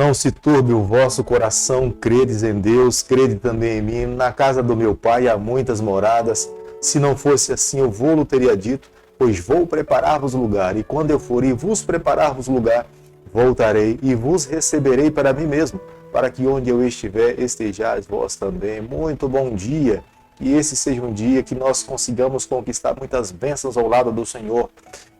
Não se turbe o vosso coração, credes em Deus, crede também em mim. Na casa do meu pai há muitas moradas. Se não fosse assim, eu vou-lo teria dito, pois vou preparar-vos lugar. E quando eu for e vos preparar-vos lugar, voltarei e vos receberei para mim mesmo, para que onde eu estiver, estejais vós também. Muito bom dia. E esse seja um dia que nós consigamos conquistar muitas bênçãos ao lado do Senhor,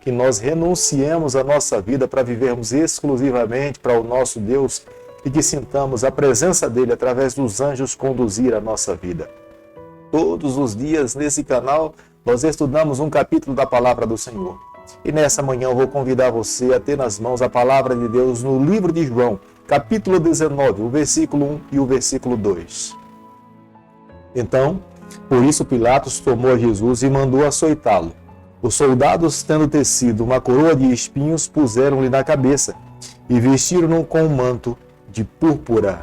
que nós renunciemos a nossa vida para vivermos exclusivamente para o nosso Deus e que sintamos a presença dele através dos anjos conduzir a nossa vida. Todos os dias nesse canal nós estudamos um capítulo da palavra do Senhor. E nessa manhã eu vou convidar você a ter nas mãos a palavra de Deus no livro de João, capítulo 19, o versículo 1 e o versículo 2. Então, por isso Pilatos tomou a Jesus e mandou açoitá-lo. Os soldados, tendo tecido uma coroa de espinhos, puseram-lhe na cabeça e vestiram-no com um manto de púrpura.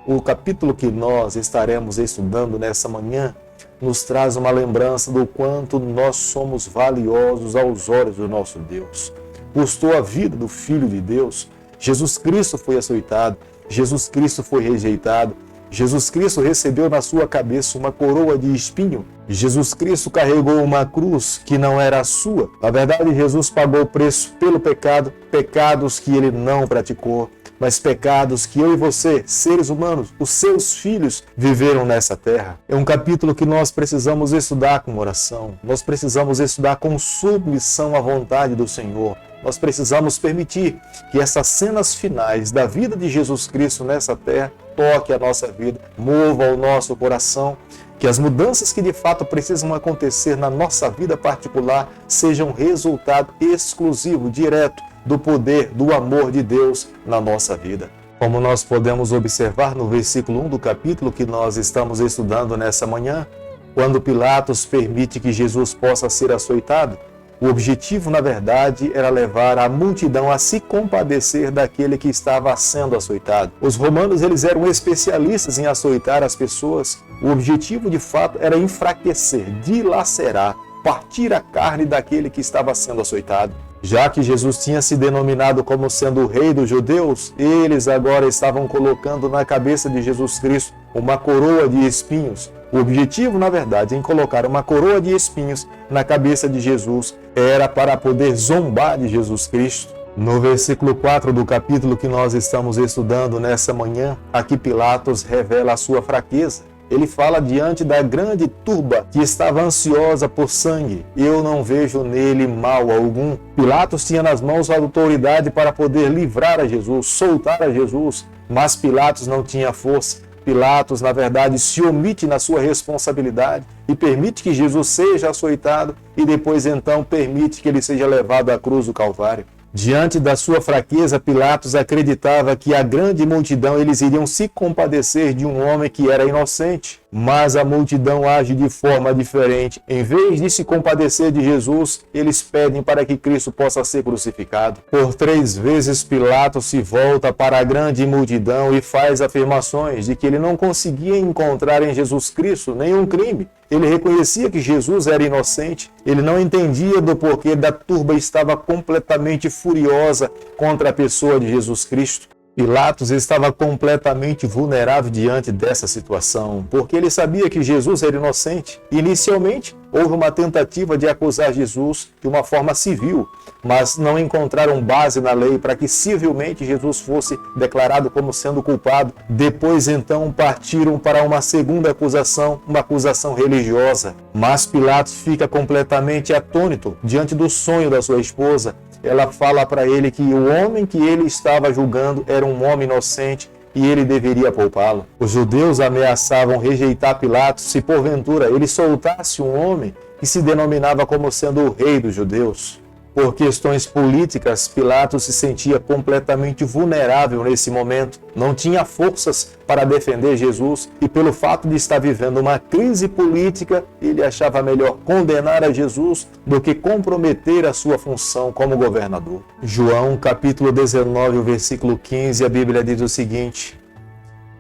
O capítulo que nós estaremos estudando nessa manhã nos traz uma lembrança do quanto nós somos valiosos aos olhos do nosso Deus. Custou a vida do Filho de Deus. Jesus Cristo foi açoitado, Jesus Cristo foi rejeitado, Jesus Cristo recebeu na sua cabeça uma coroa de espinho. Jesus Cristo carregou uma cruz que não era a sua. Na verdade, Jesus pagou o preço pelo pecado, pecados que ele não praticou, mas pecados que eu e você, seres humanos, os seus filhos, viveram nessa terra. É um capítulo que nós precisamos estudar com oração. Nós precisamos estudar com submissão à vontade do Senhor. Nós precisamos permitir que essas cenas finais da vida de Jesus Cristo nessa terra toque a nossa vida, mova o nosso coração, que as mudanças que de fato precisam acontecer na nossa vida particular sejam resultado exclusivo, direto, do poder, do amor de Deus na nossa vida. Como nós podemos observar no versículo 1 do capítulo que nós estamos estudando nessa manhã, quando Pilatos permite que Jesus possa ser açoitado, o objetivo, na verdade, era levar a multidão a se compadecer daquele que estava sendo açoitado. Os romanos, eles eram especialistas em açoitar as pessoas. O objetivo, de fato, era enfraquecer, dilacerar, partir a carne daquele que estava sendo açoitado. Já que Jesus tinha se denominado como sendo o rei dos judeus, eles agora estavam colocando na cabeça de Jesus Cristo uma coroa de espinhos. O objetivo, na verdade, em colocar uma coroa de espinhos na cabeça de Jesus era para poder zombar de Jesus Cristo. No versículo 4 do capítulo que nós estamos estudando nessa manhã, aqui Pilatos revela a sua fraqueza. Ele fala diante da grande turba que estava ansiosa por sangue. Eu não vejo nele mal algum. Pilatos tinha nas mãos a autoridade para poder livrar a Jesus, soltar a Jesus, mas Pilatos não tinha força. Pilatos, na verdade, se omite na sua responsabilidade e permite que Jesus seja açoitado e depois então permite que ele seja levado à cruz do Calvário. Diante da sua fraqueza, Pilatos acreditava que a grande multidão eles iriam se compadecer de um homem que era inocente. Mas a multidão age de forma diferente. Em vez de se compadecer de Jesus, eles pedem para que Cristo possa ser crucificado. Por 3 vezes Pilatos se volta para a grande multidão e faz afirmações de que ele não conseguia encontrar em Jesus Cristo nenhum crime. Ele reconhecia que Jesus era inocente. Ele não entendia do porquê da turba estava completamente furiosa contra a pessoa de Jesus Cristo. Pilatos estava completamente vulnerável diante dessa situação, porque ele sabia que Jesus era inocente. Inicialmente, houve uma tentativa de acusar Jesus de uma forma civil, mas não encontraram base na lei para que civilmente Jesus fosse declarado como sendo culpado. Depois, então, partiram para uma segunda acusação, uma acusação religiosa. Mas Pilatos fica completamente atônito diante do sonho da sua esposa. Ela fala para ele que o homem que ele estava julgando era um homem inocente e ele deveria poupá-lo. Os judeus ameaçavam rejeitar Pilatos se porventura ele soltasse um homem que se denominava como sendo o rei dos judeus. Por questões políticas, Pilatos se sentia completamente vulnerável nesse momento. Não tinha forças para defender Jesus e pelo fato de estar vivendo uma crise política, ele achava melhor condenar a Jesus do que comprometer a sua função como governador. João capítulo 19, o versículo 15, a Bíblia diz o seguinte: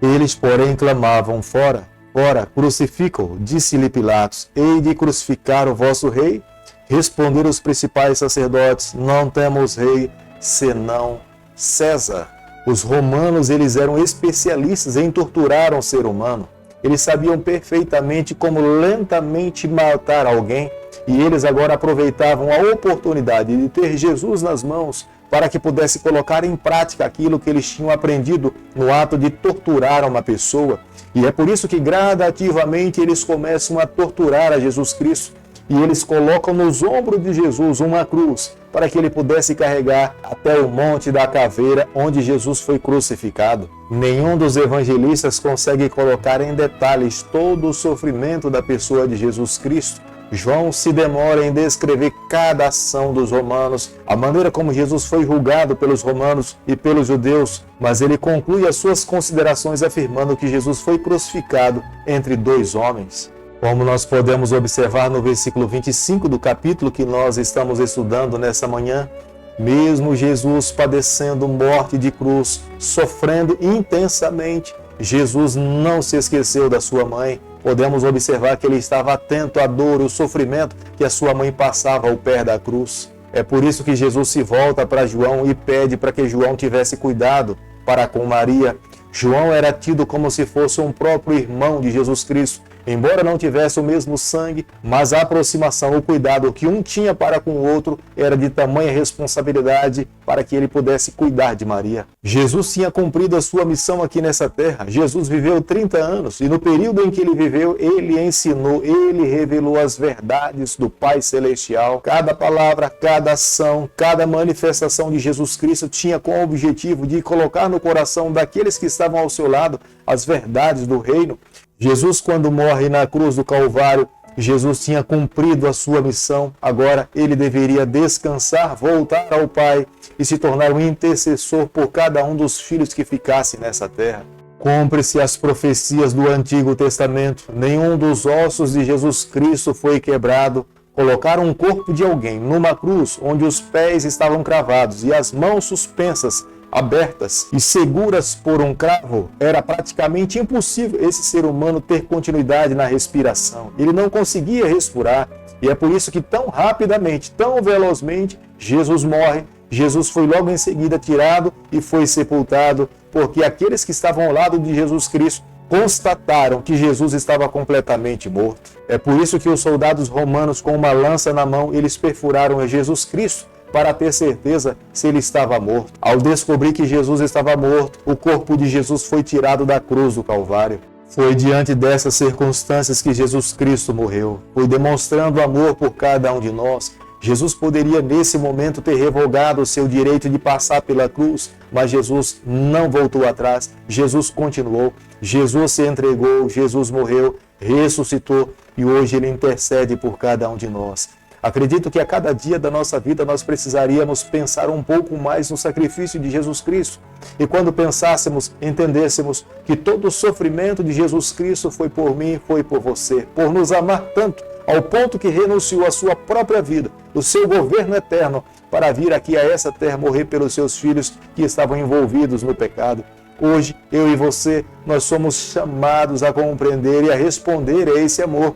Eles, porém, clamavam: Fora, fora, crucifica-o. Disse-lhe Pilatos: Hei de crucificar o vosso rei? Responderam os principais sacerdotes: Não temos rei, senão César. Os romanos, eles eram especialistas em torturar um ser humano. Eles sabiam perfeitamente como lentamente matar alguém, e eles agora aproveitavam a oportunidade de ter Jesus nas mãos para que pudesse colocar em prática aquilo que eles tinham aprendido no ato de torturar uma pessoa. E é por isso que gradativamente eles começam a torturar a Jesus Cristo, e eles colocam nos ombros de Jesus uma cruz para que ele pudesse carregar até o Monte da Caveira, onde Jesus foi crucificado. Nenhum dos evangelistas consegue colocar em detalhes todo o sofrimento da pessoa de Jesus Cristo. João se demora em descrever cada ação dos romanos, a maneira como Jesus foi julgado pelos romanos e pelos judeus, mas ele conclui as suas considerações afirmando que Jesus foi crucificado entre dois homens. Como nós podemos observar no versículo 25 do capítulo que nós estamos estudando nessa manhã, mesmo Jesus padecendo morte de cruz, sofrendo intensamente, Jesus não se esqueceu da sua mãe. Podemos observar que ele estava atento à dor e ao sofrimento que a sua mãe passava ao pé da cruz. É por isso que Jesus se volta para João e pede para que João tivesse cuidado para com Maria. João era tido como se fosse um próprio irmão de Jesus Cristo. Embora não tivesse o mesmo sangue, mas a aproximação, o cuidado que um tinha para com o outro era de tamanha responsabilidade para que ele pudesse cuidar de Maria. Jesus tinha cumprido a sua missão aqui nessa terra. Jesus viveu 30 anos e no período em que ele viveu, ele ensinou, ele revelou as verdades do Pai Celestial. Cada palavra, cada ação, cada manifestação de Jesus Cristo tinha como objetivo de colocar no coração daqueles que estavam ao seu lado as verdades do reino. Jesus, quando morre na cruz do Calvário, Jesus tinha cumprido a sua missão. Agora ele deveria descansar, voltar ao Pai e se tornar um intercessor por cada um dos filhos que ficassem nessa terra. Cumpre-se as profecias do Antigo Testamento. Nenhum dos ossos de Jesus Cristo foi quebrado. Colocaram um corpo de alguém numa cruz onde os pés estavam cravados e as mãos suspensas, abertas e seguras por um cravo. Era praticamente impossível esse ser humano ter continuidade na respiração. Ele não conseguia respirar e é por isso que tão rapidamente, tão velozmente, Jesus morre. Jesus foi logo em seguida tirado e foi sepultado, porque aqueles que estavam ao lado de Jesus Cristo constataram que Jesus estava completamente morto. É por isso que os soldados romanos, com uma lança na mão, eles perfuraram a Jesus Cristo para ter certeza se ele estava morto. Ao descobrir que Jesus estava morto, o corpo de Jesus foi tirado da cruz do Calvário. Foi diante dessas circunstâncias que Jesus Cristo morreu. Foi demonstrando amor por cada um de nós. Jesus poderia nesse momento ter revogado o seu direito de passar pela cruz, mas Jesus não voltou atrás. Jesus continuou. Jesus se entregou, Jesus morreu, ressuscitou e hoje ele intercede por cada um de nós. Acredito que a cada dia da nossa vida nós precisaríamos pensar um pouco mais no sacrifício de Jesus Cristo. E quando pensássemos, entendêssemos que todo o sofrimento de Jesus Cristo foi por mim, foi por você, por nos amar tanto, ao ponto que renunciou à sua própria vida, o seu governo eterno, para vir aqui a essa terra morrer pelos seus filhos que estavam envolvidos no pecado. Hoje, eu e você, nós somos chamados a compreender e a responder a esse amor.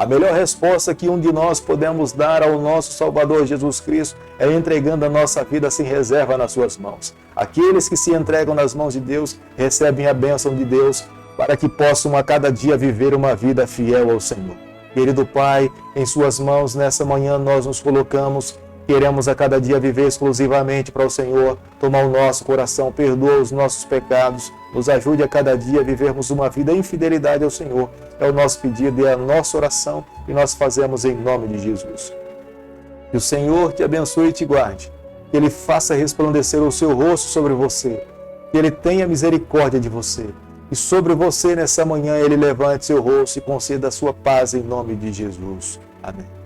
A melhor resposta que um de nós podemos dar ao nosso Salvador Jesus Cristo é entregando a nossa vida sem reserva nas suas mãos. Aqueles que se entregam nas mãos de Deus recebem a bênção de Deus para que possam a cada dia viver uma vida fiel ao Senhor. Querido Pai, em suas mãos nessa manhã nós nos colocamos. Queremos a cada dia viver exclusivamente para o Senhor, tomar o nosso coração, perdoa os nossos pecados, nos ajude a cada dia a vivermos uma vida em fidelidade ao Senhor. É o nosso pedido e a nossa oração e nós fazemos em nome de Jesus. Que o Senhor te abençoe e te guarde, que Ele faça resplandecer o seu rosto sobre você, que Ele tenha misericórdia de você e sobre você nessa manhã Ele levante seu rosto e conceda a sua paz em nome de Jesus. Amém.